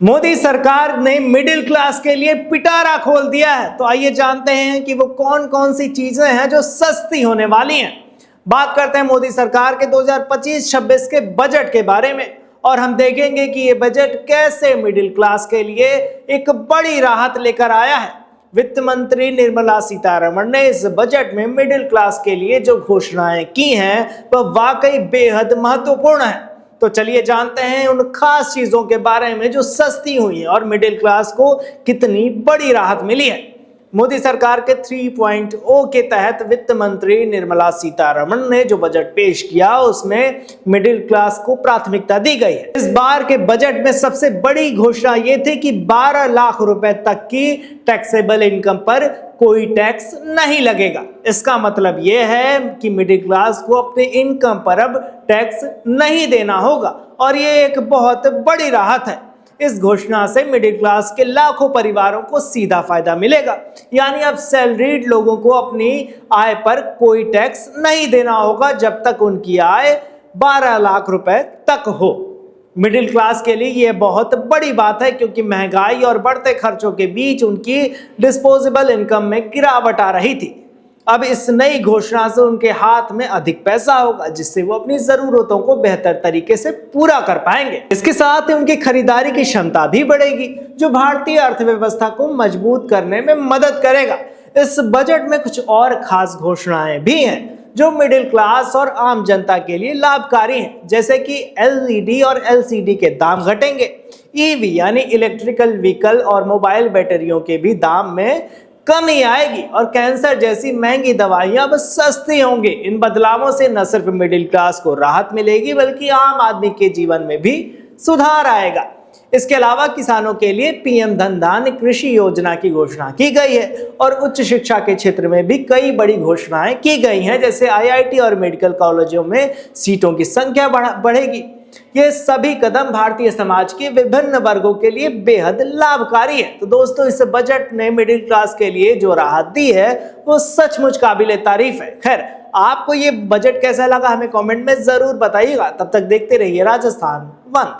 मोदी सरकार ने middle class के लिए पिटारा खोल दिया है। तो आइए जानते हैं कि वो कौन कौन सी चीजें हैं जो सस्ती होने वाली हैं। बात करते हैं मोदी सरकार के 2025-26 के बजट के बारे में और हम देखेंगे कि ये बजट कैसे मिडिल क्लास के लिए एक बड़ी राहत लेकर आया है। वित्त मंत्री निर्मला सीतारमण ने इस बजट में मिडिल क्लास के लिए जो घोषणाएं की हैं वह वाकई बेहद महत्वपूर्ण है। तो चलिए जानते हैं उन खास चीजों के बारे में जो सस्ती हुई है और मिडिल क्लास को कितनी बड़ी राहत मिली है। मोदी सरकार के 3.0 के तहत वित्त मंत्री निर्मला सीतारमण ने जो बजट पेश किया उसमें मिडिल क्लास को प्राथमिकता दी गई है। इस बार के बजट में सबसे बड़ी घोषणा ये थी कि 12 लाख रुपए तक की टैक्सेबल इनकम पर कोई टैक्स नहीं लगेगा। इसका मतलब यह है कि मिडिल क्लास को अपने इनकम पर अब टैक्स नहीं देना होगा और ये एक बहुत बड़ी राहत है। इस घोषणा से मिडिल क्लास के लाखों परिवारों को सीधा फायदा मिलेगा, यानी अब सैलरीड लोगों को अपनी आय पर कोई टैक्स नहीं देना होगा जब तक उनकी आय 12 लाख रुपए तक हो। मिडिल क्लास के लिए यह बहुत बड़ी बात है क्योंकि महंगाई और बढ़ते खर्चों के बीच उनकी डिस्पोजेबल इनकम में गिरावट आ रही थी। अब इस नई घोषणा से उनके हाथ में अधिक पैसा होगा जिससे वो अपनी जरूरतों को बेहतर तरीके से पूरा कर पाएंगे। इसके साथ ही उनकी खरीदारी की क्षमता भी बढ़ेगी जो भारतीय अर्थव्यवस्था को मजबूत करने में मदद करेगा। इस बजट में कुछ और खास घोषणाएं भी हैं जो मिडिल क्लास और आम जनता के लिए लाभकारी हैं, जैसे कि एलईडी और एलसीडी के दाम घटेंगे, ईवी यानी इलेक्ट्रिकल व्हीकल और मोबाइल बैटरियों के भी दाम में कमी आएगी और कैंसर जैसी महंगी दवाइयां अब सस्ती होंगी। इन बदलावों से न सिर्फ मिडिल क्लास को राहत मिलेगी बल्कि आम आदमी के जीवन में भी सुधार आएगा। इसके अलावा किसानों के लिए पीएम धन धान्य कृषि योजना की घोषणा की गई है और उच्च शिक्षा के क्षेत्र में भी कई बड़ी घोषणाएं की गई हैं, जैसे आईआईटी और मेडिकल कॉलेजों में सीटों की संख्या बढ़ेगी। ये सभी कदम भारतीय समाज के विभिन्न वर्गों के लिए बेहद लाभकारी है। तो दोस्तों, इस बजट ने मिडिल क्लास के लिए जो राहत दी है वो सचमुच काबिले तारीफ है। खैर, आपको ये बजट कैसा लगा हमें कमेंट में जरूर बताइएगा। तब तक देखते रहिए राजस्थान वन।